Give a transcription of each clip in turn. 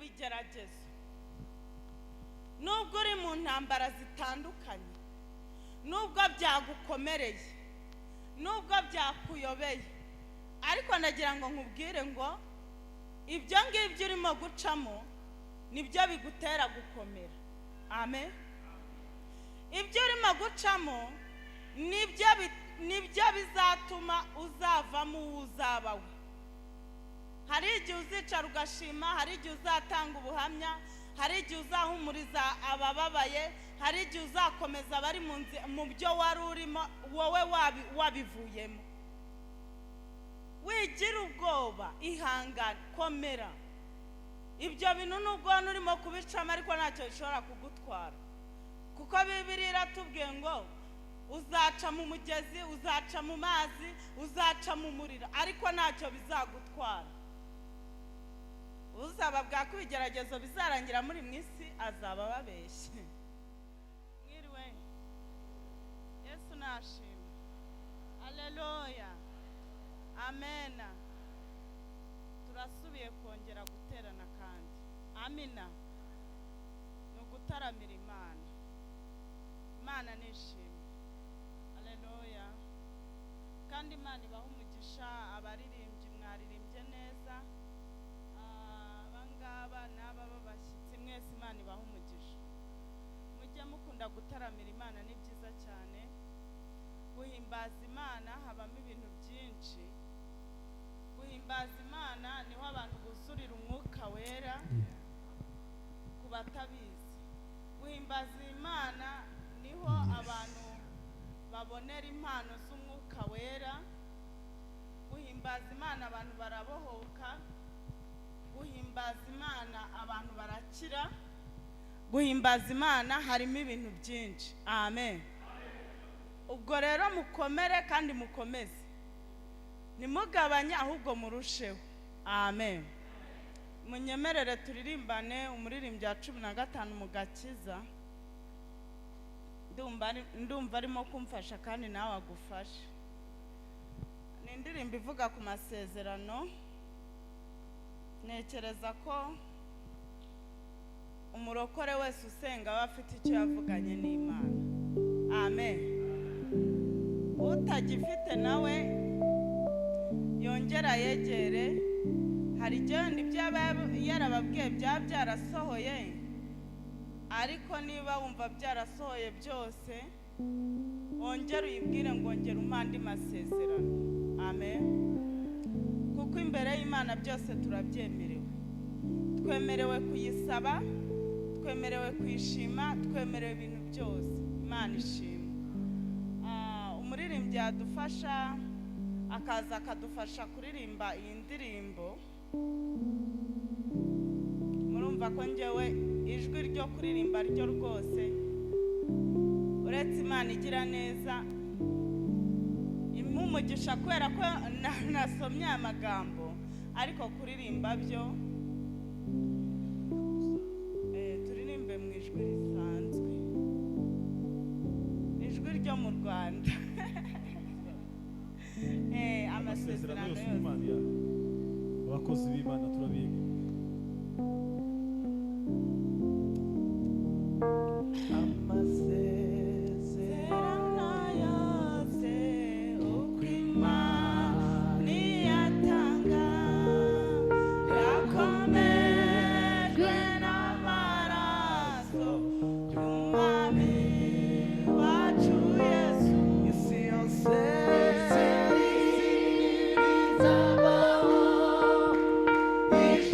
bigeragezo, nubwo uri mu ntambara zitandukanye, nubwo byagukomereye, nubwo byakuyobeye, ariko nagira ngo nkubwire ngo ibyo ngibyo urimo gucamo nibyo bigutera gukomera. Amen. Ibyo urimo gucamo nibyo bizatuma uzavamo uzabawe. Hari igihe uzicara ugashima, hari igihe uzatanga ubuhamya, hari igihe uzahumuriza abababaye, hari igihe uzakomeza abari mu byo wari urimo wowe wabivuyemo. Wigira ubwoba, ihangane, komera. Ibyo bintu nubwo urimo kubicamo ariko ntacyo bishobora kugutwara, kuko Bibiliya iratubwiye ngo uzaca mu mugezi, uzaca mu mazi, uzaca mu muriro, ariko ntacyo bizagutwara. Uzababwira ko ibigeragezo bizarangira muri mwisi azaba babeshye. Mwiriwe, Yesu nashimwe. Haleluya, amen. Turasubiye kongera guterana kandi, amina. No gutaramira Imana. Imana nishimwe. Haleluya. Kandi Imana ibaha umugisha, abaririmbyi mwaririmbye neza. Abangaba n'aba babashyitsi mwese Imana ibaha umugisha. Mujye mukunda gutaramira Imana, ni byiza cyane. Guhimbaza Imana habamo ibintu byinshi. Guhimbaza Imana niho abantu buzurira umwuka wera ku batabizi. Guhimbaza Imana niho abantu babonera impano z'umwuka wera. Guhimbaza Imana abantu barabohoka. Guhimbaza Imana abantu barakira. Guhimbaza Imana harimo ibintu byinshi. Amen. Ubwo rero mukomere kandi mukomeze, nimugabanye ahubwo murusheho. Amen. Munyemerere turirimbane umuririmbyi wa 15 mu gakiza. Ndumva arimo kumfasha kandi nawe agufasha. Ni indirimbo ivuga ku masezerano. Nekereza ko umurokore wese usenga aba afite icyo yavuganye n'Imana. Amen. Utagifite nawe yongera yegere. Hari igenda ibyo yarababwiye byarasohoye, ariko niba wumva byarasohoye byose, wongera uyibwire ngo ngera umandi masezerano. Amen. Kuko imbere y'Imana byose turabyemerewe. Twemerewe kuyisaba, twemerewe kuyishima, twemerewe ibintu byose. Imana ishimwe. Umuririmbyi yadufasha akaza akadufasha kuririmba iyi ndirimbo. Murumva ko njyewe ijwi ryo kuririmba ryo rwose, uretse Imana igira neza, impumugisha kubera ko nasomye amagambo, ariko kuririmba byo turirimbe mu ijwi risanzwe, ijwi ryo mu Rwanda. Amasezerano yose y'Imana, abakozi b'Imana turabiga. It's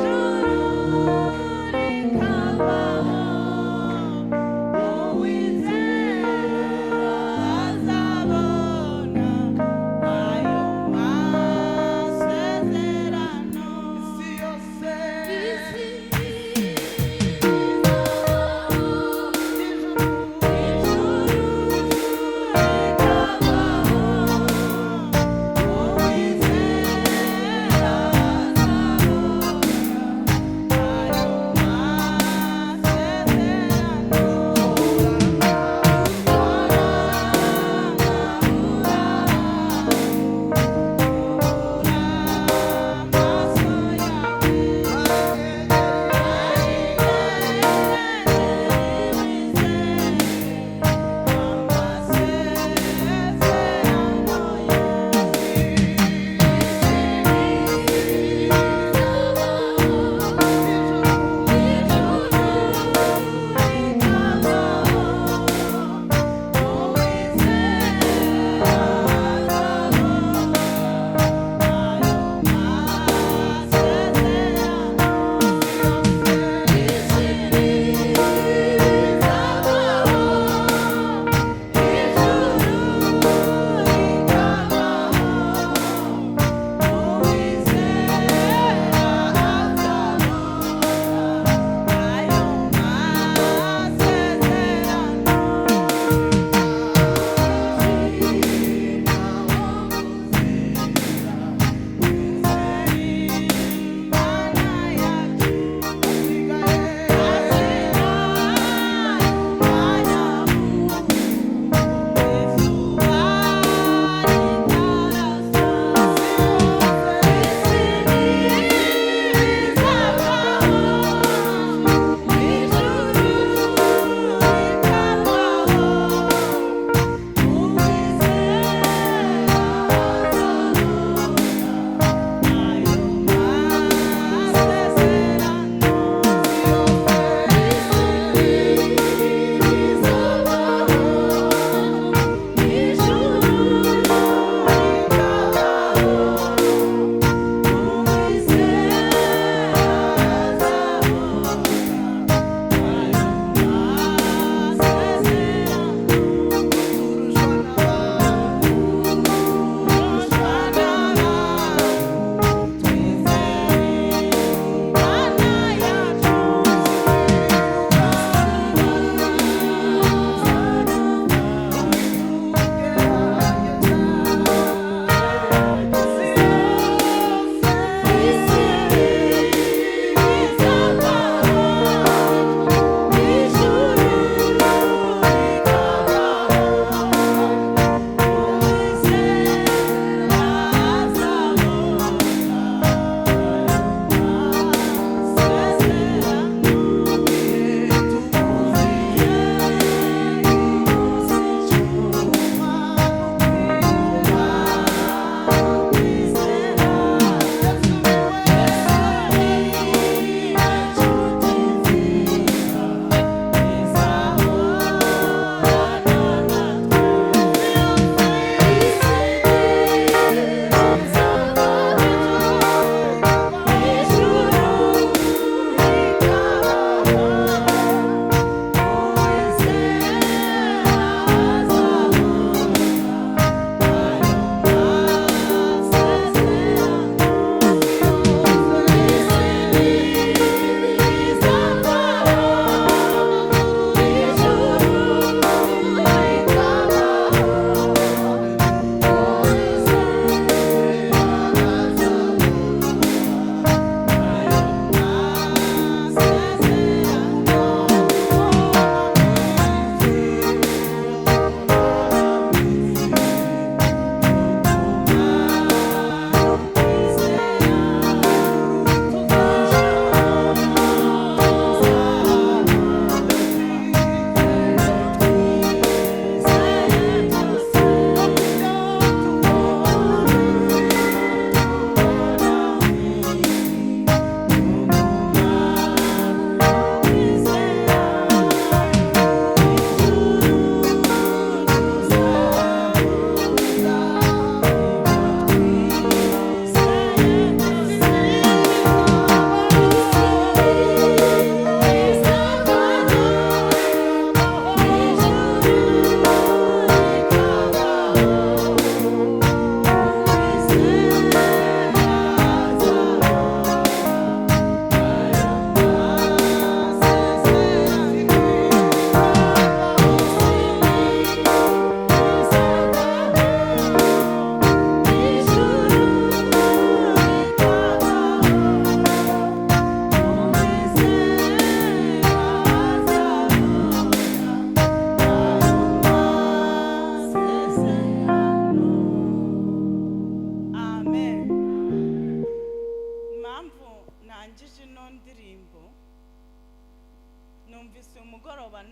numvise umugoroba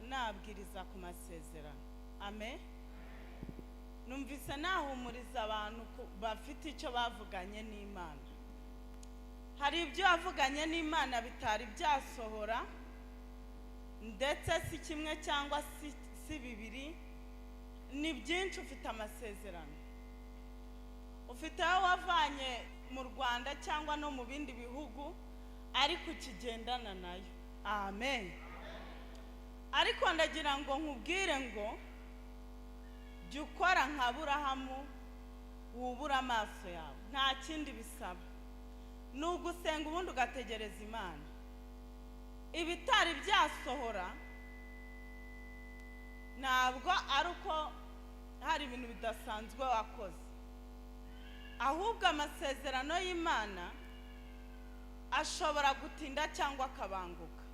nabwiriza ku masezerano. Amen. Numvise nahumuriza abantu bafite icyo bavuganye n'Imana. Hari ibyo bavuganye n'Imana bitari byasohora, ndetse si kimwe cyangwa si bibiri, ni byinshi. Ufite amasezerano, ufite aho wavanye mu Rwanda cyangwa no mu bindi bihugu, ariko ukigendana nayo. Amen. Ariko ndagira ngo nkubwire ngo jya ukora nka Aburahamu, wubura amaso yawe, nta kindi bisaba. Nugusenga ubundi ugategereza Imana. Ibitari byasohora ntabwo ari uko hari ibintu bidasanzwe wakoze, ahubwo amasezerano y'Imana ashobora gutinda cyangwa akabanguka.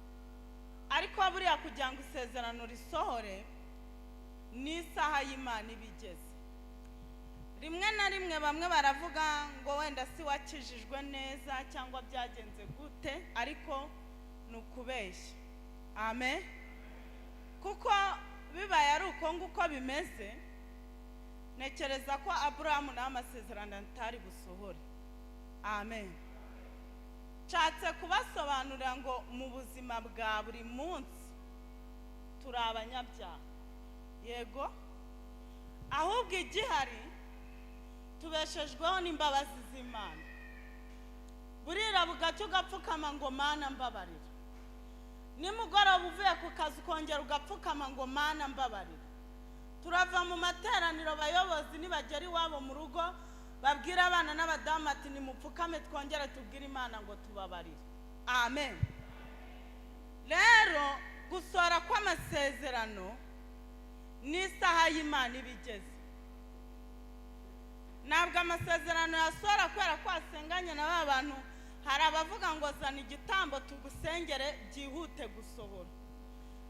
Ariko buriya kugira ngo isezerano risohore n'isaha y'Imana ibigeze. Rimwe na rimwe bamwe baravuga ngo wenda si wakijijwe neza cyangwa byagenze gute, ariko nukubeshya. Amen. Kuko bibaye ari uko nguko bimeze, nekereza ko Aburahamu n'amasezerano atari busohore. Amen. Nshatse kubasobanurira ngo mu buzima bwa buri munsi turi abanyabyaha, yego, ahubwo igihari tubeshejweho n'imbabazi z'Imana. Burira bugacyo ugapfukama ngo Mana mbabarira. Nimugoroba uvuye ku kazi ukongera ugapfukama ngo Mana mbabarira. Turava mu materaniro bayobozi nibagera iwabo mu rugo babwira abana n'abadamu ati nimupfukame twongere tubwire Imana ngo tubabarire. Amen. Rero gusora kw'amasezerano n'isaha y'Imana ibigeze. Ntabwo amasezerano yasora kubera ko asenganye na bantu. Hari abavuga ngo zana igitambo tugusengere byihute gusohora.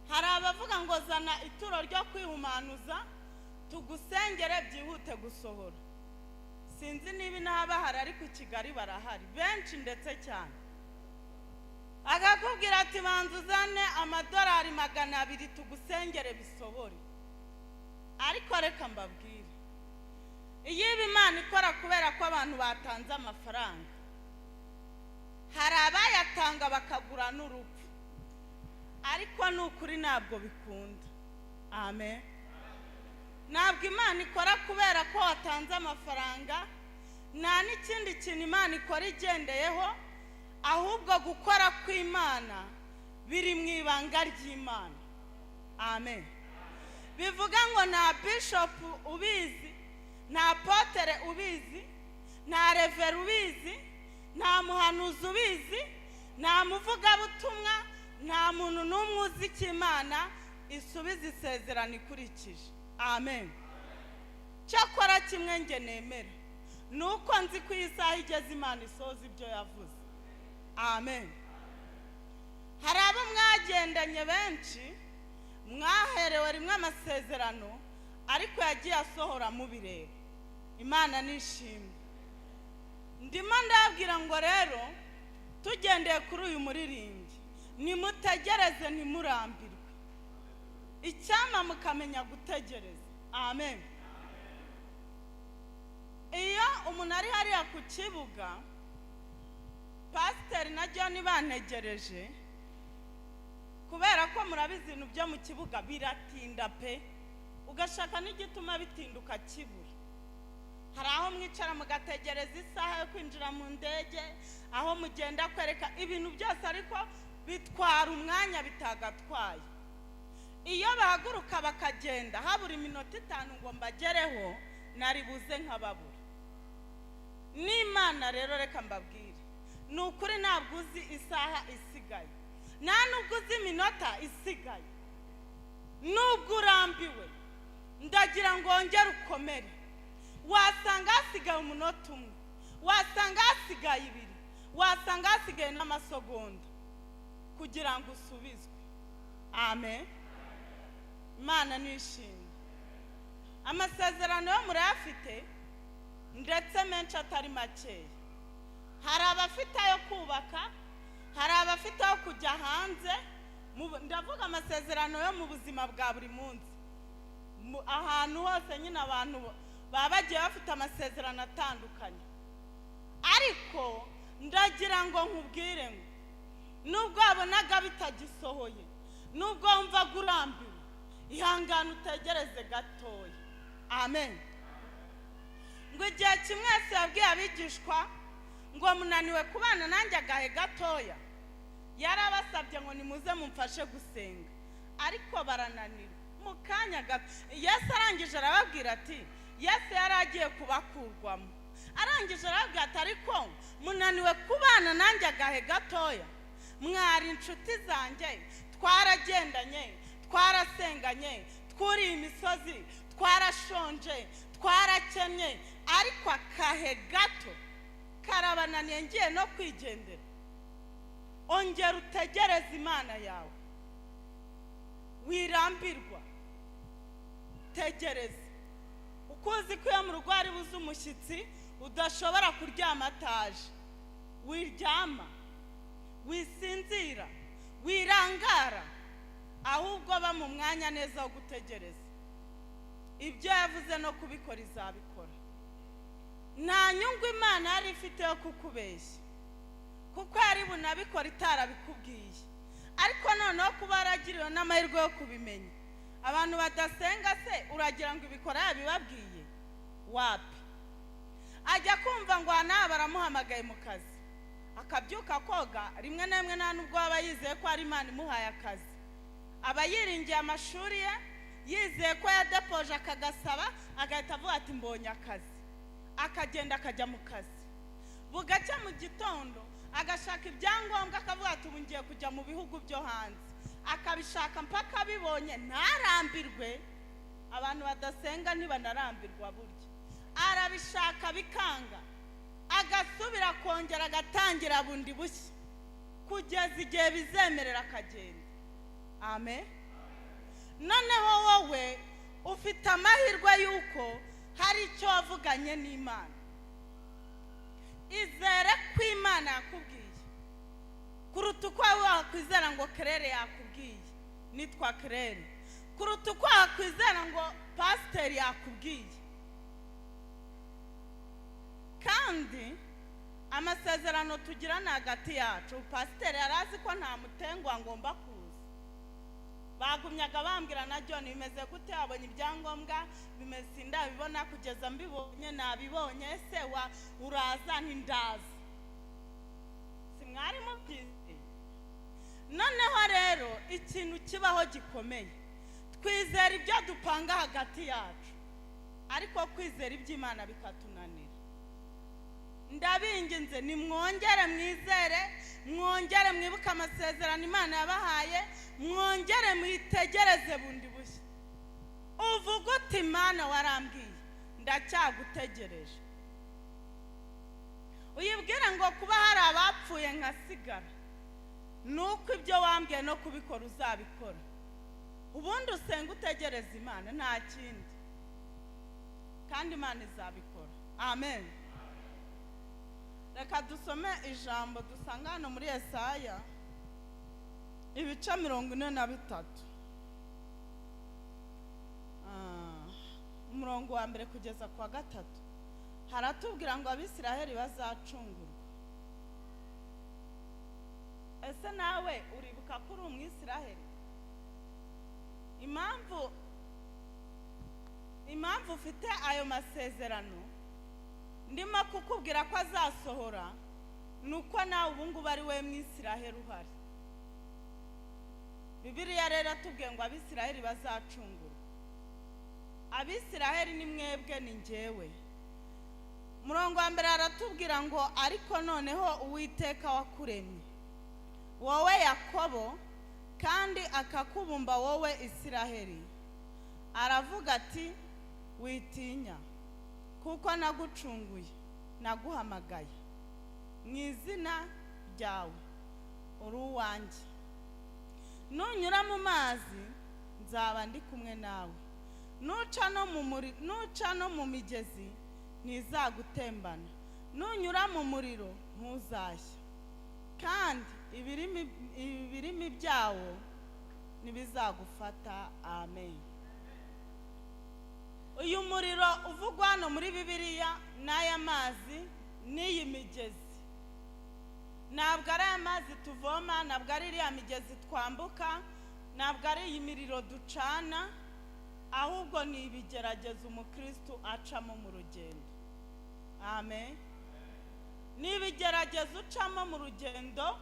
Hari abavuga ngo zana ituro ryo kwihumanuza tugusengere byihute gusohora. Sinzi niba n'abahari, ariko i Kigali barahari benshi ndetse cyane. Agakubwira ati banza uzane amadolari 200 tugusengere bisohore. Ariko reka mbabwire, iyo Imana ikora kubera ko abantu batanze amafaranga, hari abayatanga bakagura n'urupfu, ariko n'ukuri ntabwo bikunda. Amen. Ntabwo Imana ikora kubera ko watanze amafaranga, nta n'ikindi kintu Imana ikora igendeyeho, ahubwo gukora kw'Imana biri mu ibanga ry'Imana. Amen. Bivuga ngo nta bishop ubizi, nta potere ubizi, nta revera ubizi, nta muhanuzi ubizi, nta muvugabutumwa, nta muntu n'umwe uzi ko Imana isubiza isezerano ikurikije. Amen. Cyakora kimwe nge nemera nuko nzi ko isaha igeze Imana isoza ibyo yavuze. Amen. Hari abo mwagendanye benshi mwaherewe rimwe amasezerano, ariko yagiye asohora mu bireba. Imana nishimye. Ndimo ndabwira ngo rero tugendeye kuri uyu muririmbyi, nimutegereze ntimurambirwe, icyama mukamenya gutegereza. Amen. Iyo umuntu ari hariya ku kibuga, pasiteri na John bantegereje, kubera ko murabizi ibintu byo mu kibuga biratinda pe, ugashaka n'igituma bitinduka kibura. Hari aho mwicara mugategereza isaha yo kwinjira mu ndege, aho mugenda kwereka ibintu byose, ariko bitwara umwanya bitagatwaye. Iyo bahaguruka bakagenda habura iminota 5 ngo mbagereho, nari buze nkababura. N'Imana rero reka mbabwire, nukuri ntabwo uzi isaha isigaye, nta nubwo uzi iminota isigaye. Nubwo urambiwe, ndagira ngo ongere ukomere. Wasanga hasigaye umunota umwe, wasanga hasigaye 2, wasanga hasigaye n'amasegonda kugira ngo usubizwe. Amen. Imana nishimye. Amasezerano yo murayafite, ndetse menshi atari makeya. Hari abafite ayo kubaka, hari abafite ayo kujya hanze, ndavuga amasezerano yo mu buzima bwa buri munsi, ahantu hose nyine abantu baba bagiye bafite amasezerano atandukanye, ariko ndagira ngo nkubwire ngo nubwo wabonaga bitagisohoye, nubwo wumva urambiwe, ihangane utegereze gatoya. Amen. Ngo igihe kimwe se yabwiye abigishwa ngo munaniwe kubana nanjye agahe gatoya, yarabasabye ngo nimuze mumfashe gusenga, ariko barananirwa mu kanya gato. Yesu arangije arababwira ati, Yesu yaragiye kubakurwamo, arangije arababwira ati ariko munaniwe kubana nanjye agahe gatoya, mwari inshuti zanjye, twaragendanye, twarasenganye, twuriye imisozi, twarashonje, twarakennye, ariko akahe gato karabananiye ngiye no kwigendera. Ongera utegereze Imana yawe, wirambirwa, tegereze. Ukuzi ko iyo mu rugo ari buze umushyitsi udashobora kuryama ataje, wiryama, wisinzira, wirangara, ahubwo ba mu mwanya neza wo gutegereza. Ibyo yavuze no kubikora izabikora. Nta nyungu Imana yari ifite yo kukubeshya, kuko yari bunabikora itarabikubwiye, ariko noneho kuba yaragiriwe n'amahirwe yo kubimenya. Abantu badasenga se uragira ngo ibikora yabibabwiye? Wapi. Ajya kumva ngo hana baramuhamagaye mu kazi, akabyuka koga, rimwe na rimwe nta nubwo aba yizeye ko ari Imana imuhaye akazi, aba yiringiye amashuri ye, yizeye ko yadepoje akagasaba, agahita avuga ati mbonye akazi, akagenda akajya mu kazi. Bugacya mu gitondo agashaka ibyangombwa, akavuga ati ubu ngiye kujya mu bihugu byo hanze, akabishaka mpaka abibonye, ntarambirwe. Abantu badasenga ntibanarambirwa burya, arabishaka bikanga, agasubira kongera agatangira bundi bushya kugeza igihe bizemerera akagenda. Amen. Noneho wowe ufite amahirwe yuko hari icyo wavuganye n'Imana. Izere ko Imana yakubwiye kuruta uko wakwizera ngo Clair yakubwiye, nitwa Clair, kuruta uko wakwizera ngo pasiteri yakubwiye. Kandi amasezerano tugirana hagati yacu, pasiteri yarazi ko nta mutengwa ngomba kuza. Bagumyaga bambwira na John bimeze gute, abonye ibyangombwa, bimeze ndabibona, kugeza mbibonye nabibonye, se wa uraza ntindaza. Simwari mubyize. Noneho rero ikintu kibaho gikomeye, twizera ibyo dupanga hagati yacu, ariko kwizera iby'Imana bikatunanira. Ndabinginze nimwongere mwizere, mwongere mwibuka amasezerano Imana yabahaye, mwongere mwitegereze bundi bushya. Uvuga uti Imana warambwiye, ndacyagutegereje. Uyibwire ngo kuba hari abapfuye nkasigara, nuko ibyo wambwiye no kubikora uzabikora. Ubundi usenga utegereza Imana, nta kindi, kandi Imana izabikora. Amen. Reka dusome ijambo dusanga hano muri Yesaya ibice 43, umurongo wa mbere kugeza kwa 3. Haratubwira ngo Abisiraheli bazacungurwa. Ese nawe uribuka ko uri Umwisiraheli? Impamvu ufite ayo masezerano ndimo kukubwira ko azasohora, nuko nawe ubungubu ari we Mwisiraheli uhari. Bibiliya rero atubwiye ngo Abisiraheli bazacungurwa. Abisiraheli ni mwebwe, ni njyewe. Murongo wa mbere aratubwira ngo ariko noneho Uwiteka wakuremye, wowe Yakobo, kandi akakubumba wowe Isiraheli, aravuga ati witinya, kuko nagucunguye, naguhamagaye mu izina ryawe, uri uwanjye. Nunyura mu mazi nzaba ndi kumwe nawe, nuca no mu migezi ntizagutembana, nunyura mu muriro ntuzashya, kandi ibirimi byawo nibizagufata. Amen. Uyu muriro uvugwa hano muri Bibiliya n'aya mazi n'iyi migezi, ntabwo ari amazi tuvoma, ntabwo ari iriya migezi twambuka, ntabwo ari iyi miriro ducana, ahubwo ni ibigeragezo umukristo acamo mu rugendo. Amen. Ni ibigeragezo ucamo mu rugendo,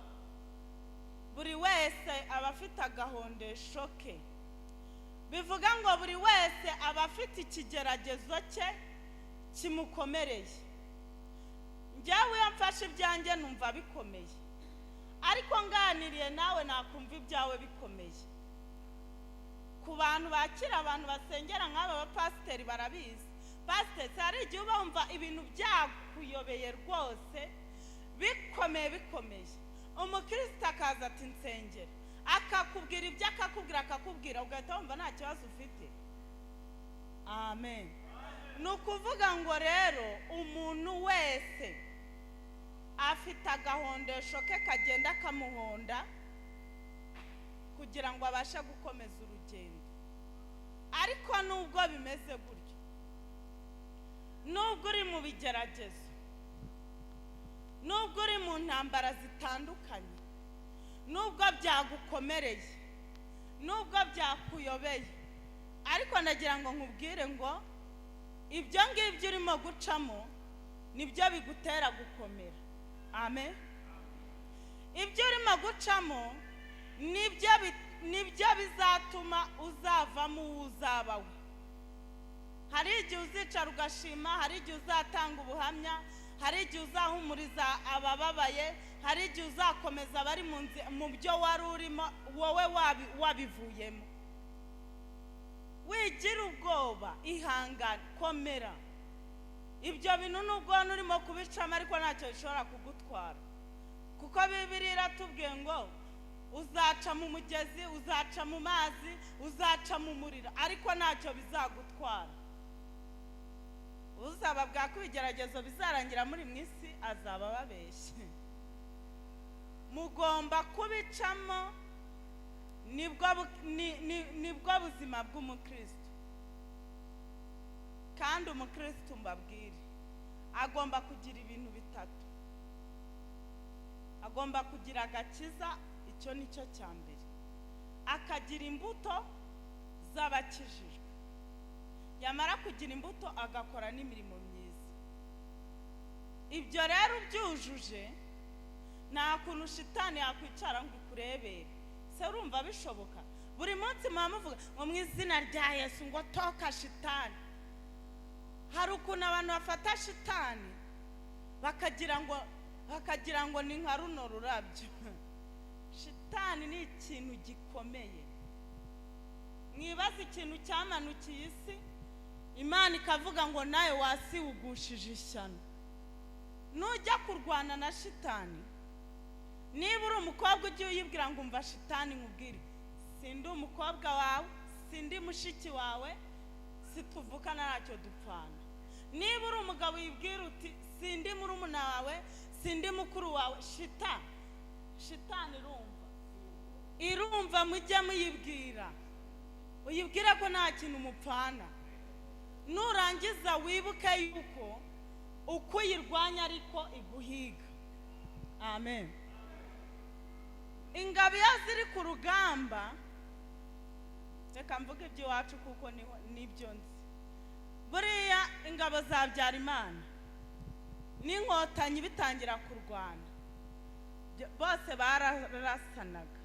buri wese aba afite agahondesho ke. Bivuga ngo buri wese aba afite ikigeragezo cye kimukomereye. Njyewe iyo mfashe ibyanjye numva bikomeye, ariko nganiriye nawe nakumva ibyawe bikomeye. Ku bantu bakira abantu basengera nk'aba bapasiteri barabizi. Pasiteri hari igihe uba wumva ibintu byakuyobeye rwose bikomeye. Umukristo akaza ati nsengera, akakubwira ibyo akakubwira ugahita wumva nta kibazo ufite. Amen. Ni ukuvuga ngo rero umuntu wese afite agahondesho ke kagenda kamuhonda kugira ngo abashe gukomeza urugendo. Ariko nubwo bimeze gutyo, nubwo uri mu bigeragezo, nubwo uri mu ntambara zitandukanye, nubwo byagukomereye, nubwo byakuyobeye, ariko nagira ngo nkubwire ngo ibyo ngibyo urimo gucamo nibyo bigutera gukomera. Amen. Ibyo urimo gucamo nibyo bizatuma uzavamo uzabawe. Hari igihe uzicara ugashima, hari igihe uzatanga ubuhamya, hari igihe uzahumuriza abababaye, hari igihe uzakomeza abari mu byo wari urimo wowe wabivuyemo. Wigira ubwoba, ihangane, komera. Ibyo bintu nubwo urimo kubicamo ariko ntacyo bishobora kugutwara, kuko Bibiliya iratubwiye ngo uzaca mu mugezi, uzaca mu mazi, uzaca mu muriro, ariko ntacyo bizagutwara. Uzaba bwa kubigeragezo bizarangira muri mwisi azaba babeshye. Mugomba kubicamo, nibwo buzima bw'umukristo. Kandi umukristo mbabwire agomba kugira ibintu bitatu. Agomba kugira agakiza, icyo nicyo cya mbere. Akagira imbuto z'abakijijwe. Yamara kugira imbuto agakora n'imirimo myiza. Ibyo rero byujuje, nta kuntu shitani yakwicara ngo ikurebere. Se urumva bishoboka? Buri munsi muvuga ngo mu izina rya Yesu ngo toka shitani. Hari ukuntu abantu bafata shitani bakagira ngo ni nka runo rurabyo. Shitani ni ikintu gikomeye. Mwibaze ikintu cyamanukiye isi, Imana ikavuga ngo nawe wasiwugushije ishyano. Nujya kurwana na shitani, niba uri umukobwa ugiye uyibwira ngo umva shitani nkubwire, sindi umukobwa wawe, sindi mushiki wawe, situvukana ntacyo dupfana. Niba uri umugabo uyibwira uti sindi murumuna wawe, sindi mukuru wawe, shitani irumva mujya muyibwira, uyibwira ko nta kintu mupfana. Nurangiza wibuke yuko uko uyirwanya ariko iguhiga. Amen. Ingabo iyo ziri ku rugamba, reka mvuge iby'iwacu kuko nibyo nzi. Buriya ingabo zabyara Imana n'inkotanyi bitangira kurwana, bose bararasanaga.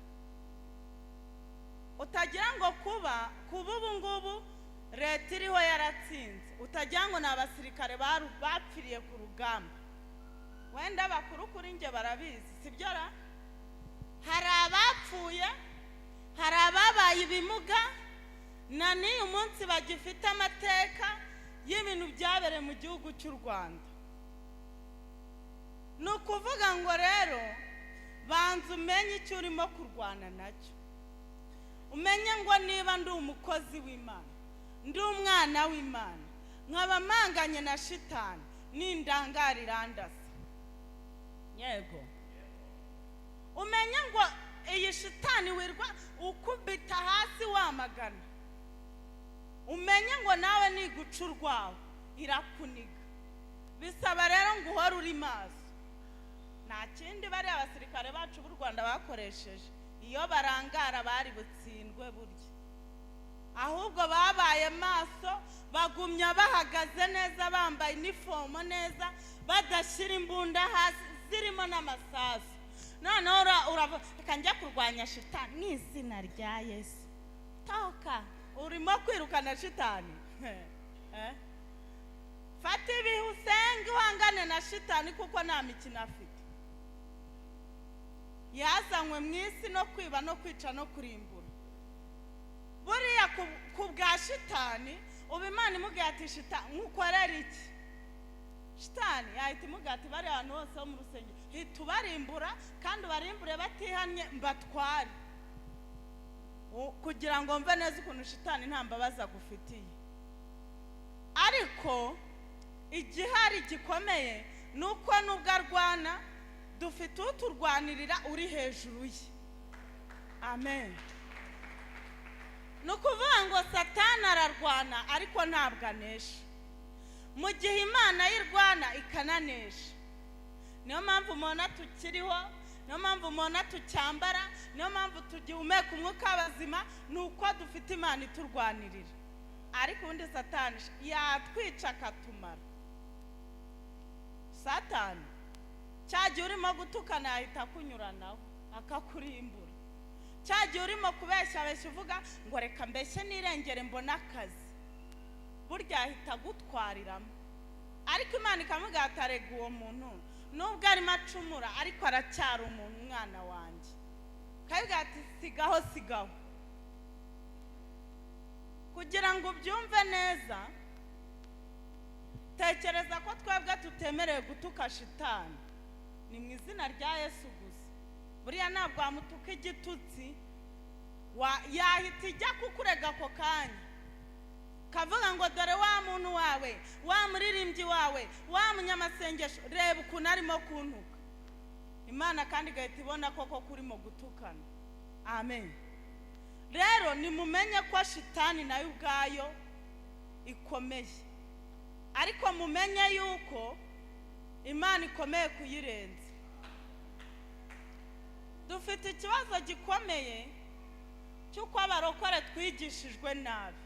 Utagira ngo kuba ubu ngubu leta iriho yaratsinze, utagira ngo ni abasirikare bapfiriye ku rugamba. Wenda bakuru kuri nge barabizi, sibyo ra? Hari abapfuye, hari ababaye ibimuga, na n'uyu munsi bagifite amateka y'ibintu byabereye mu gihugu cy'u Rwanda. Ni ukuvuga ngo rero banza umenye icyo urimo kurwana nacyo. Umenye ngo niba ndi umukozi w'Imana, ndi umwana w'Imana, nkaba manganye na shitani, n'indangarira ndasa. Yego. Umenye ngo iyi shitani shitani wirwa ukubita hasi wamagana umenye ngo nawe nigucurwaho irakuniga bisaba rero ngo uhore uri maso nta kindi bari abasirikare bacu b'u Rwanda bakoresheje iyo barangara bari butsindwe burya ahubwo babaye maso bagumya bahagaze neza bambaye uniform neza badashira imbunda hasi zirimo n'amasasu noneho urava njya kurwanya shitani n'izina rya Yesu toka urimo kwirukana shitani fata ibihe usenge uhangane na shitani kuko nta mikino afite yazanywe mu isi no kwiba no kwica no kurimbura buriya ku bwa shitani ubu Imana imubwiye ati shitani nkukorera iki shitani yahita imubwiye ati bari ahantu hose ho mu rusengero hita ubarimbura kandi ubarimbure batihanye mbatware kugira ngo mve neza ukuntu shitani nta mbabazi agufitiye ariko igihari gikomeye nuko nubwo arwana dufite uturwanirira uri hejuru ye amen nukuvuga ngo satani ararwana ariko ntabwo anesha mu gihe Imana y'irwana ikananesha niyo mpamvu umuntu tukiriho niyo mpamvu umuntu tucyambara niyo mpamvu tugihumeka umwuka w'abazima nuko dufite Imana iturwanirira ariko ubundi satani yatwica akatumara satani cyagiye urimo gutukana yahita akunyuranaho akakurimbura cyagiye urimo kubeshabesha uvuga ngo reka mbeshye nirengere mbona akazi burya ahita agutwariramo ariko Imana ikamubwira ati arega uwo muntu nubwo arimo acumura ariko aracyari umuntu umwana wanjye kabiga ati sigaho kugira ngo ubyumve neza tekereza ko twebwe tutemerewe gutuka shitani ni mu izina rya Yesu gusa buriya ntabwo wamutuka igitutsi yahita ijya kukurega ako kanya kavuga ngo dore wa muntu wawe wa muririmbyi wawe wa munyamasengesho reba ukuntu arimo kuntuka Imana kandi igahita ibona koko kurimo gutukana amen rero nimumenye ko shitani nayo ubwayo ikomeye ariko mumenye yuko Imana ikomeye kuyirenza dufite ikibazo gikomeye cy'uko abarokore twigishijwe nabi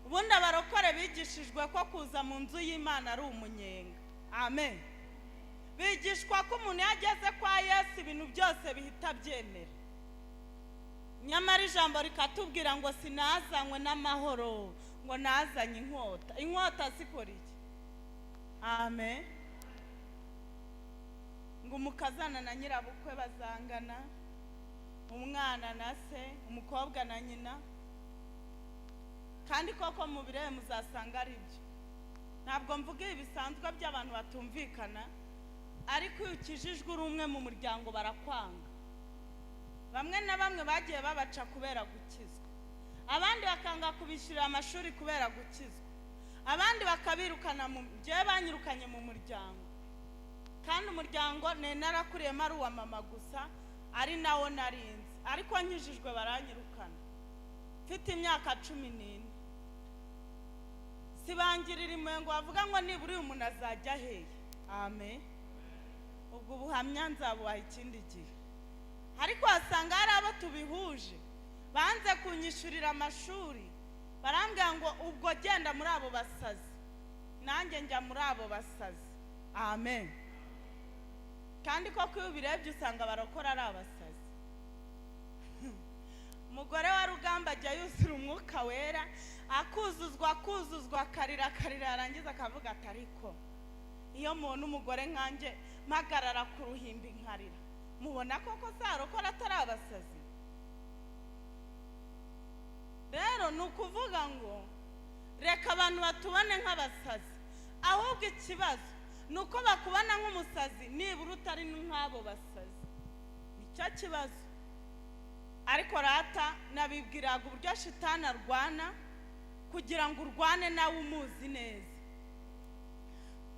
ubundi abarokore bigishijwe ko kuza mu nzu y'Imana ari umunyenga amen bigishwa ko umuntu yageze kwa Yesu ibintu byose bihita byemera nyamara ijambo rikatubwira ngo sinazanywe n'amahoro ngo nazanye inkota zikora iki amen ngo umukazana na nyirabukwe bazangana umwana na se umukobwa na nyina kandi koko mu birebe muzasanga ari byo ntabwo mvuga ibi bisanzwe by'abantu batumvikana ariko iyo ukijijwe uri umwe mu muryango barakwanga bamwe na bamwe bagiye babaca kubera gukizwa abandi bakanga kubishyurira amashuri kubera gukizwa abandi bakabirukana gihe banyirukanye mu muryango kandi umuryango narakuriyemo ari uwa mama gusa ari nawo narinzi ariko nkijijwe baranyirukana mfite imyaka 14 sibangirira imwe ngo bavuga ngo niburi umuntu azajya hehe amen ubwo ubuhamya nzabuha ikindi gihe ariko wasanga hari abo tubihuje banze kunyishurira amashuri barambwira ngo ubwo genda muri abo basazi nanjye njya muri abo basazi amen kandi koko iyo ubirebye usanga barokora ari abasazi umugore wa Rugamba ajya yuzura umwuka wera akuzuzwa akarira arangiza akavuga ati ariko iyo muntu umugore nkanjye mpagarara ku ruhimbi nkarira mubona koko zarokora atari abasazi rero ni ukuvuga ngo reka abantu batubone nk'abasazi ahubwo ikibazo ni uko bakubona nk'umusazi nibura utari nk'abo basazi nicyo kibazo ariko rata nabibwiraga uburyo shitani arwana kugira ngo urwane nawe umuzi neza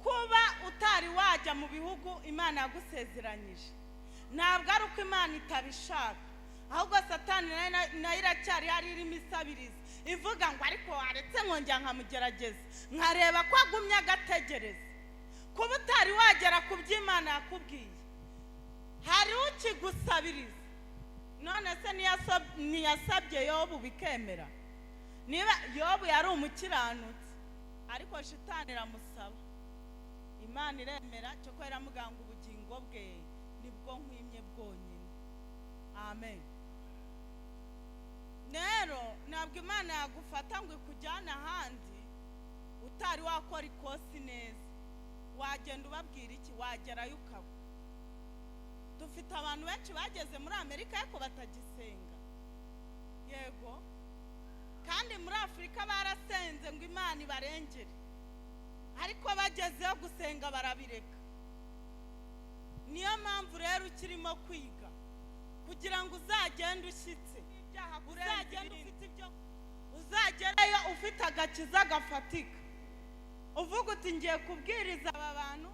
kuba utari wajya mu bihugu Imana yagusezeranyije ntabwo ari uko Imana itabishaka ahubwo satani nayo iracyari hari irimo isabiriza ivuga ngo ariko waretse nkongera nkamugerageza nkareba ko agumye agategereza kuba utari wagera ku by'Imana yakubwiye. Hari ukigusabiriza none se ntiyasabye Yobu bikemera? Niba Yobu yari umukiranutsi ariko shitani iramusaba, Imana iremera cyo ko iramuganga ubugingo bwe nibwo nkwimye bwonyine. Amen. Nero nabwo Imana yagufata ngo ikujyana ahandi utari wakora ikosi neza, wagenda ubabwira iki? Wagerayo ukaba. Dufite abantu benshi bageze muri Amerika ariko batagisenga, yego, kandi muri Afurika barasenze ngo Imana ibarengere, ariko bagezeho gusenga barabireka. Niyo mpamvu rero ukirimo kwiga kugira ngo uzagende ushyitse, uzagende ufite ibyo, uzagerayo ufite agakiza gafatika, uvuga uti ngiye kubwiriza aba bantu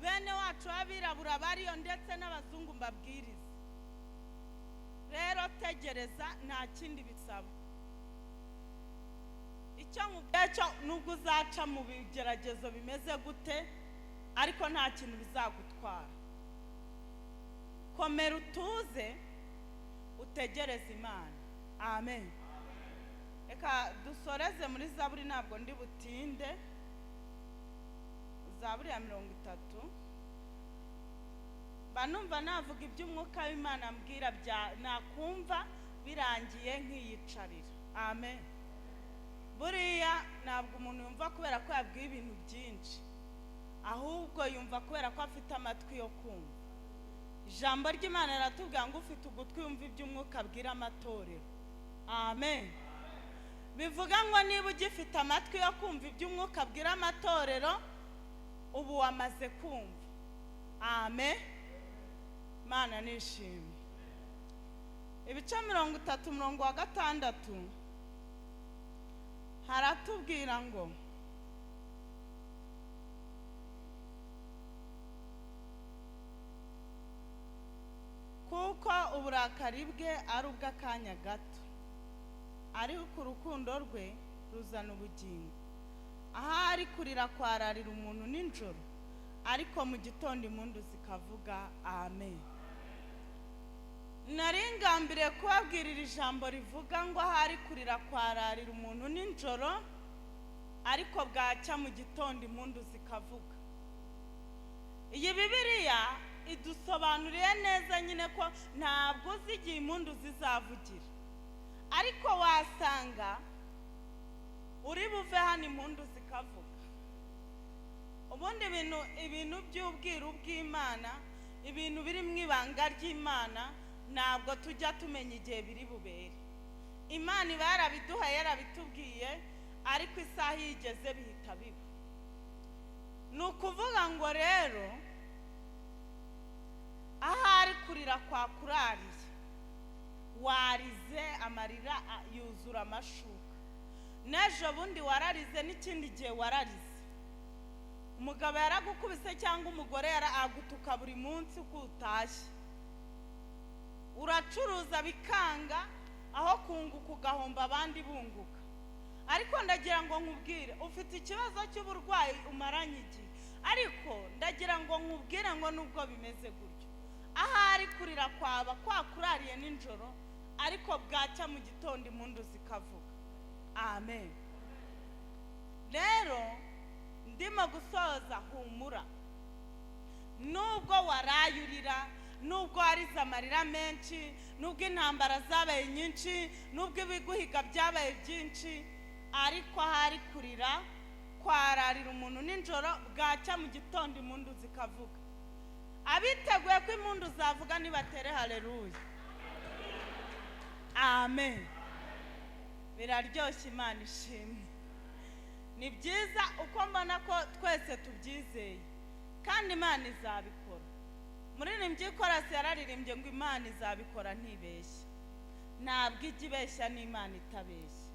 bene wacu abirabura bariyo ndetse n'abazungu mbabwiriza. Rero tegereza, nta kindi bisaba. Icyo mubyeco nubwo uzaca mu bigeragezo bimeze gute ariko nta kintu bizagutwara. Komera utuze utegereze Imana. Amen. Eka dusoreze muri Zaburi, ntabwo ndi butinde. Zaburi ya 30. Banumva navuga iby'umwuka w'Imana ambwira nakumva birangiye nkiyicarira. Amen. Buriya ntabwo umuntu yumva kubera ko yabwiye ibintu byinshi, ahubwo yumva kubera ko afite amatwi yo kumva. Ijambo ry'Imana riratubwira ngo ufite ugutwi yumva iby'umwuka abwira amatorero. Amen. Bivuga ngo niba ugifite amatwi yo kumva iby'umwuka abwira amatorero, ubu wamaze kumva. Amen. Mana nishimye. Ibice 30:6 haratubwira ngo kuko uburakari bwe ari ubw'akanya gato, ariko urukundo rwe ruzana ubugingo. Ahari kurira kwararira umuntu nijoro, ariko mu gitondo impundu zikavuga. Amen. Naringambire kubabwirira ijambo rivuga ngo ahari kurira kwararira umuntu nijoro, ariko bwacya mu gitondo impundu zikavuga. Iyi Bibiliya idusobanuriye neza nyine ko ntabwo uzi igihe impundu zizavugira, ariko wasanga uri buve hano impundu zikavuga. Ubundi ibintu by'ubwiru bw'Imana, ibintu biri mu ibanga ry'Imana, ntabwo tujya tumenya igihe biri bubere. Imana iba yarabiduhaye, yarabitubwiye, ariko isaha yigeze bihita biba. Ni ukuvuga ngo rero ahari kurira kwa kurariye, warize amarira yuzura amashuka. N'ejo bundi wararize, n'ikindi gihe wararize. Umugabo yaragukubise cyangwa umugore yaragutuka buri munsi uko utashye. Uracuruza bikanga, aho kunguka ugahomba abandi bunguka. Ariko ndagira ngo nkubwire, ufite ikibazo cy'uburwayi umaranye igihe, ariko ndagira ngo nkubwire ngo nubwo bimeze gutyo, ahari kurira kwaba kwakurariye nijoro, ariko bwacya mu gitondo impundu zikavuga. Amen. Rero ndimo gusoza, humura. Nubwo warayurira, nubwo warize amarira menshi, nubwo intambara zabaye nyinshi, nubwo ibiguhiga byabaye byinshi, ariko ahari kurira kwararira umuntu nijoro, bwacya mu gitondo impundu zikavuga. Abiteguye ko impundu zavuga nibatere haleluya. Amen. Biraryoshye, Imana ishimwe. Ni byiza uko mbona ko twese tubyizeye, kandi Imana izabikora. Muririmbyi korasi yararirimbye ngo Imana izabikora ntibeshya. Ntabwo ijya ibeshya, n'Imana itabeshya.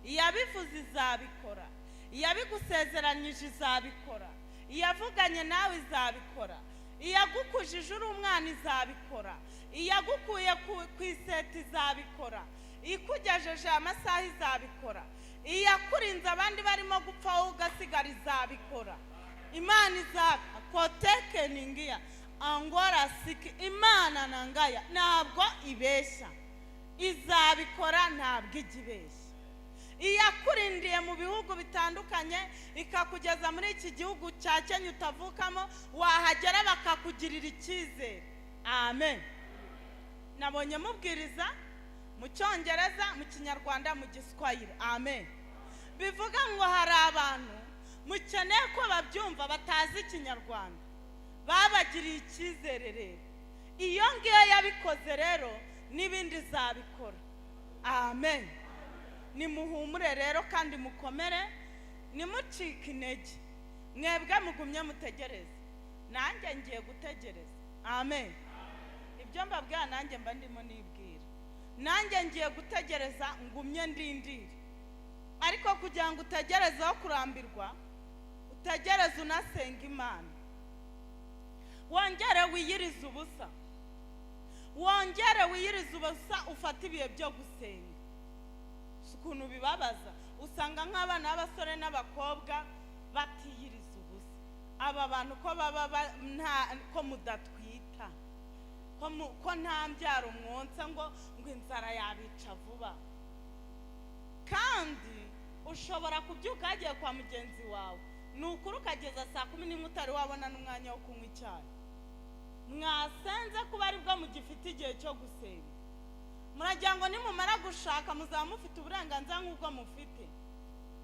Iyabivuze izabikora, iyabigusezeranyije izabikora, iyavuganye nawe izabikora, iyagukujije uri umwana izabikora, iyagukuye ku iseta izabikora, ikugejeje amasaha izabikora, iyakurinze abandi barimo gupfa wowe ugasigara izabikora. Imana izakotekeningia angora siki, Imana nangaya ntabwo ibeshya, izabikora ntabwo igibeshya. Iyakurindiye mu bihugu bitandukanye ikakugeza muri iki gihugu cya Kenya utavukamo, wahagera bakakugirira icyizere. Amen. Nabonye mubwiriza mu Cyongereza, mu Kinyarwanda, mu Giswahili. Amen. Bivuga ngo hari abantu mukeneye ko babyumva batazi Ikinyarwanda, babagiriye icyizere rero. Iyo ngiyo yabikoze rero n'ibindi zabikora. Amen. Nimuhumure rero kandi mukomere, nimucike intege. Mwebwe mugumye mutegereze, nanjye ngiye gutegereza. Amen. Ibyo mbabwira nanjye mba ndimo nibwira, nanjye ngiye gutegereza ngumye ndindire. Ariko kugira ngo utegereze aho kurambirwa, utegereze unasenga Imana. Wongere wiyirize ubusa, wongere wiyirize ubusa, ufata ibihe byo gusenga. Ukuntu bibabaza, usanga nk'abana b'abasore n'abakobwa batiyiriza ubusa. Aba bantu ko baba ko mudatwita, ko nta mbyaro mwonsa ngo inzara yabica vuba. Kandi ushobora kubyuka hagiye kwa mugenzi wawe, nukuri ukageza saa 11 utari wabona n'umwanya wo kunywa icyayi. Mwasenze kuba aribwo mugifite igihe cyo gusenga. Muragira ngo nimumara gushaka muzaba mufite uburenganzira nk'ubwo mufite.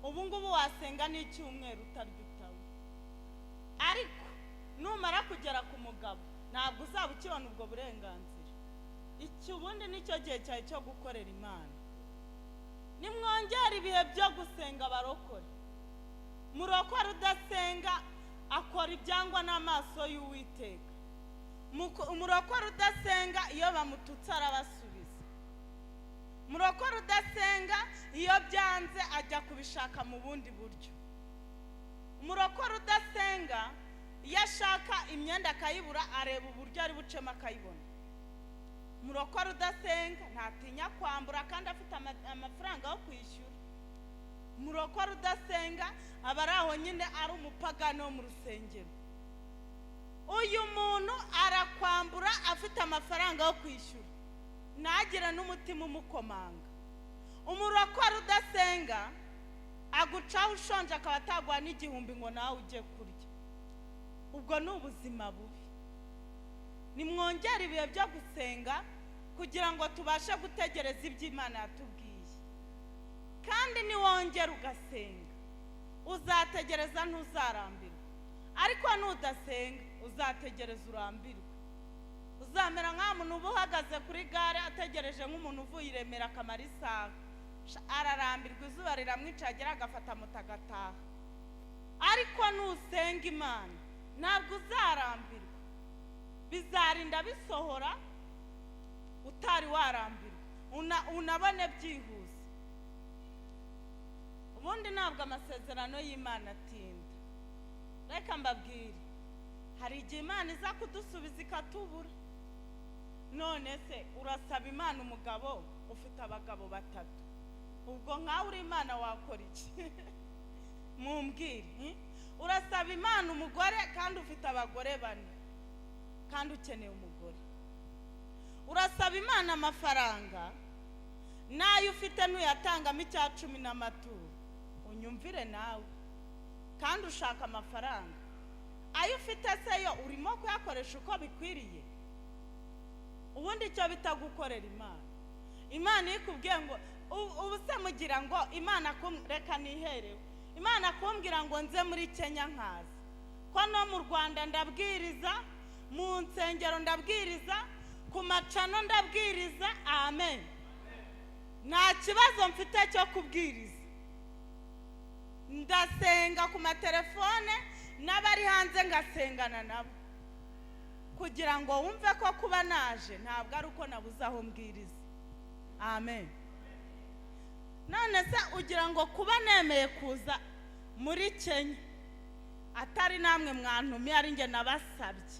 Ubu ngubu wasenga n'icyumweru utaryutawe. Ariko numara kugera ku mugabo ntabwo uzaba ukibona ubwo burenganzira. Iki ubundi nicyo gihe cyawe cyo gukorera Imana. Nimwongera ibihe byo gusenga barokore. Murokore udasenga akora ibyangwa n'amaso y'Uwiteka. Murokore udasenga iyo bamututse arabasubiza. Murokore udasenga iyo byanze ajya kubishaka mu bundi buryo. Murokore udasenga iyo ashaka imyenda akayibura areba uburyo ari bucema akayibona. Murokore udasenga ntatinya kwambura kandi afite amafaranga yo kwishyura. Murokore udasenga aba ari aho nyine ari umupagano wo mu rusengero. Uyu muntu arakwambura afite amafaranga yo kwishyura, nagira n'umutima umukomanga. Umurokore udasenga agucaho ushonje akaba atagwa n'igihumbi ngo nawe ujye kurya. Ubwo ni ubuzima bubi. Nimwongera ibihe byo gusenga kugira ngo tubashe gutegereza ibyo Imana yatubwiye. Kandi niwongera ugasenga uzategereza ntuzarambirwa. Ariko nudasenga uzategereza urambirwa. Uzamera nk'umuntu uba uhagaze kuri gare ategereje nk'umuntu uvuye Remera akamara isaha. Ararambirwa, izuba riramwicagera agafata moto agataha. Ariko nusenga Imana ntabwo uzarambirwa. Bizarinda bisohora utari warambirwa, unabone byihuse. Ubundi ntabwo amasezerano y'Imana atinda. Reka mbabwire, hari igihe Imana iza kudusubiza ikatubura. None se urasaba Imana umugabo ufite abagabo 3. Ubwo nkawe uri Imana wakora iki? Mumbwire. Urasaba Imana umugore kandi ufite abagore 4 kandi ukeneye umugore. Urasaba Imana amafaranga nayo ufite ntuyatangamo icya 10 n'amaturo. Unyumvire nawe kandi ushaka amafaranga. Ayo ufite se yo urimo kuyakoresha uko bikwiriye? Ubundi icyo bitagukorera Imana. Imana ikubwiye ngo ubuse mugira ngo Imana reka niherewe. Imana kumbwira ngo nze muri Kenya nkaza. Ko no mu Rwanda ndabwiriza, mu nsengero ndabwiriza, ku macano ndabwiriza. Amen. Nta kibazo mfite cyo kubwiriza. Ndasenga ku matelefone n'abari hanze ngasengana nabo. Kugira ngo wumve ko kuba naje ntabwo ari uko nabuze aho mbwiriza. Amen. None se ugira ngo kuba nemeye kuza muri Kenya atari namwe mwantumye ari nge nabasabye.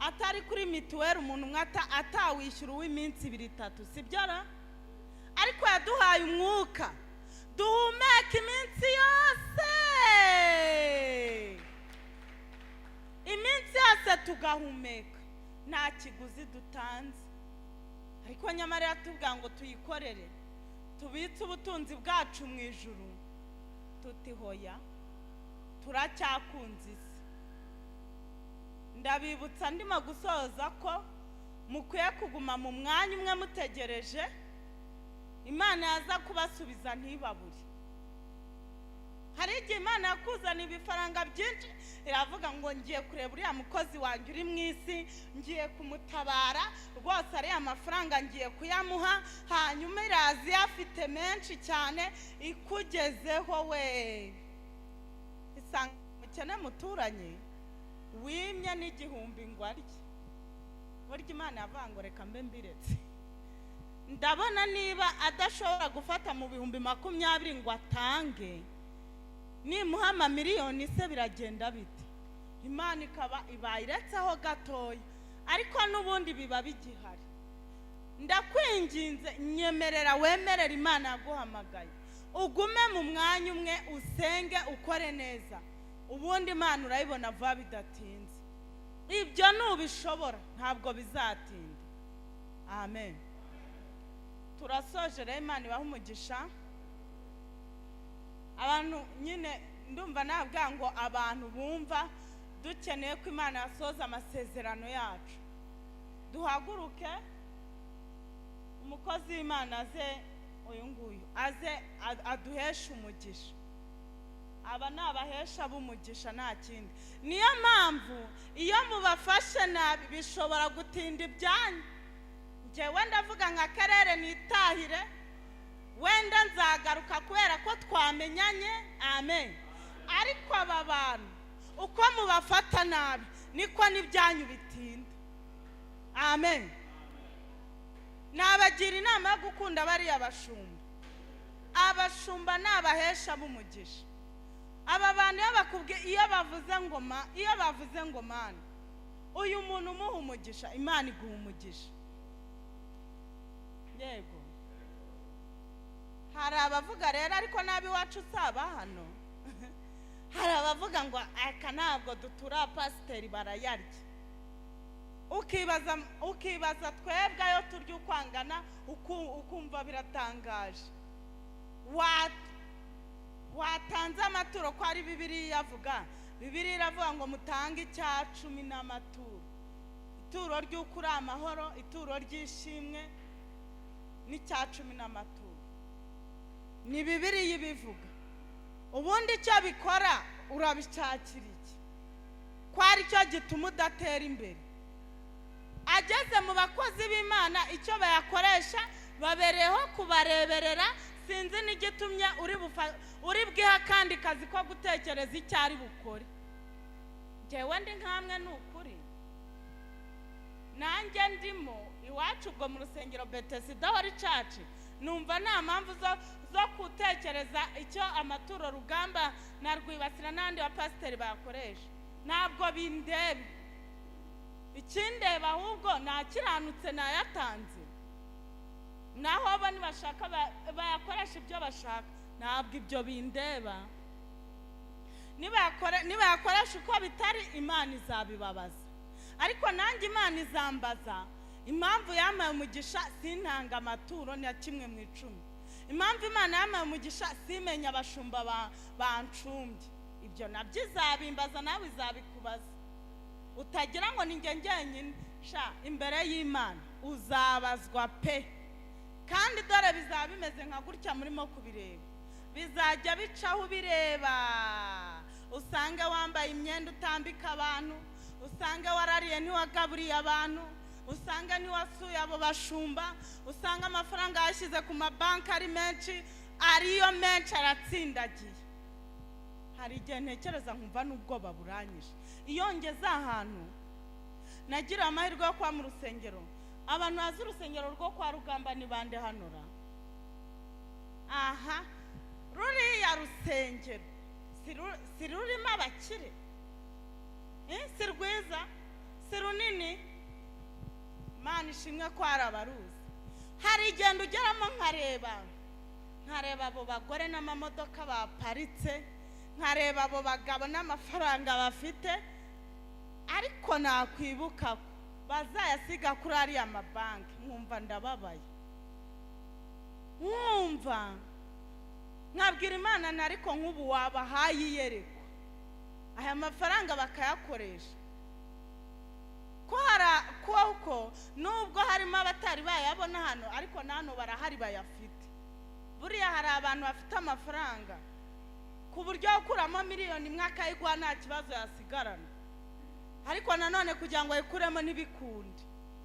atari kuri mituweli umuntu mwata atawishyura w'iminsi 2-3 sibyara ariko yaduhaye umwuka duhumeka iminsi yose tugahumeka nta kiguzi dutanze ariko nyamara yatubwira ngo tuyikorere tubitse ubutunzi bwacu mu ijuru tutihoya turacyakunze isi ndabibutsa ndimo gusoza ko mukwiye kuguma mu mwanya umwe mutegereje Imana yaza kubasubiza ntibabure hari igihe Imana yakuzana ibifaranga byinshi iravuga ngo ngiye kureba uriya mukozi wanjye uri mu isi ngiye kumutabara rwose ari amafaranga ngiye kuyamuha hanyuma irazi afite menshi cyane ikugezeho we isanga mukene muturanye wimye n'igihumbi ngo arye burya Imana yavuga ngo reka mbe mbiretse ndabona niba adashobora gufata mu 20 ngo atange nimuha amamiliyoni se biragenda bite Imana ikaba ibayiretseho gatoya ariko n'ubundi biba bigihari ndakwinginze nyemerera wemerera Imana yaguhamagaye ugume mu mwanya umwe usenge ukore neza ubundi Imana urayibona vuba bidatinze ibyo nubishobora ntabwo bizatinda amen turasoje rero Imana ibaha umugisha abantu nyine ndumva nabwa ngo abantu bumva dukeneye ko Imana yasoza amasezerano yacu duhaguruke umukozi w'Imana aze uyu nguyu aze aduhesha umugisha aba nabahesha b'umugisha nta kindi niyo mpamvu iyo mubafashe nabi bishobora gutinda ibyanyu njyewe ndavuga nka Clair nitahire wenda nzagaruka kubera ko twamenyanye amen ariko aba bantu uko mubafata nabi niko n'ibyanyu bitinda amen nabagira inama yo gukunda bari abashumba nabahesha b'umugisha aba bantu iyo bavuze ngo Mana uyu muntu umuha umugisha Imana iguha umugisha yego hari abavuga rero ariko nabi wacu usaba hano hari abavuga ngo aka ntabwo dutura pasiteri barayarya ukibaza twebwe ayo turya ukwangana ukumva biratangaje watanze amaturo ko ari Bibiliya iravuga ngo mutange 10 n'amaturo ituro ry'ukuri amahoro ituro ry'ishimwe ni 10 n'amaturo ni Bibiliya ibivuga ubundi icyo bikora urabishakira iki ko ari cyo gituma udatera imbere ageze mu bakozi b'Imana icyo bayakoresha babereho kubareberera sinzi n'igitumye uri bwiha kandi kazi ko gutekereza icyo ari bukore njyewe ndi nkamwe n'ukuri nanjye ndimo iwacu ubwo mu rusengero Betesida hori church numva nta mpamvu zo gutekereza icyo amaturo Rugamba na Rwibasira n'andi wa pasiteri bakoresha ntabwo bindeba ikindeba ahubwo nakiranutse nayatanze naho abandi bashaka bayakoresha ibyo bashaka ntabwo ibyo bindeba niba yakoresha uko bitari Imana izabibabaza ariko nanjye Imana izambaza impamvu yamaye umugisha sintanga amaturo na 1/10 impamvu Imana yamaye umugisha simenya abashumba bancumbye ibyo nabyo izabimbaza nawe izabikubaza utagira ngo ninjye njyenyine sha imbere y'Imana uzabazwa pe kandi dore bizaba bimeze nka gutya murimo kubireba bizajya bicaho bireba usange wambaye imyenda utambika abantu usange warariye ntiwagaburiye abantu usanga ntiwasuye abo bashumba usanga amafaranga yashyize ku mabanki ari menshi ariyo menshi aratsindagiye hari igihe ntekereza nkumva n'ubwoba buranyije iyo ngeze ahantu nagira amahirwe yo kwa mu rusengero abantu bazi urusengero rwo kwa Rugamba ni bande hanora aha ruriya rusengero si rurimo abakire si rwiza si runini. Imana ishimwe ko hari abaruzi. Hari igenda ugeramo nkareba abo bagore n'amamodoka baparitse, nkareba abo bagabo n'amafaranga bafite, ariko nakwibuka ko bazayasiga kuri ariya mabanki, nkumva ndababaye. Nkabwira Imana nariko nk'ubu wabahaye iyerekwa, aya mafaranga bakayakoresha ko nubwo harimo abatari bayabona hano, ariko nano barahari bayafite. Buriya hari abantu bafite amafaranga ku buryo ukuramo miliyoni imwe akayigwa nta kibazo yasigarana, ariko nanone kugira ngo ayikuremo n'ibikundi.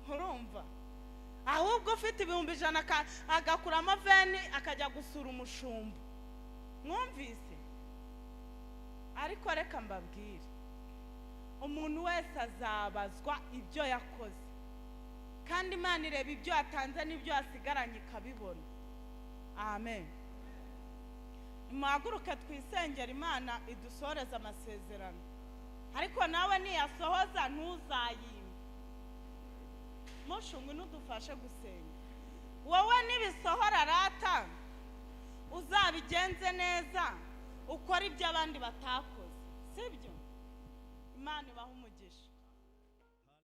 Urumva? Ahubwo ufite 100,000 agakuramo 20 akajya gusura umushumba. Mwumvise? Ariko reka mbabwire, umuntu wese azabazwa ibyo yakoze, kandi Imana ireba ibyo yatanze n'ibyo yasigaranye ikabibona. Amen. Muhaguruke twisengera Imana idusoreze amasezerano, ariko nawe niyasohoza ntuzayime. Mushumwe n'udufashe gusenga. Wowe nibisohora rata uzabigenze neza, ukora ibyo abandi batakoze, sibyo? Imana ibaha umugisha.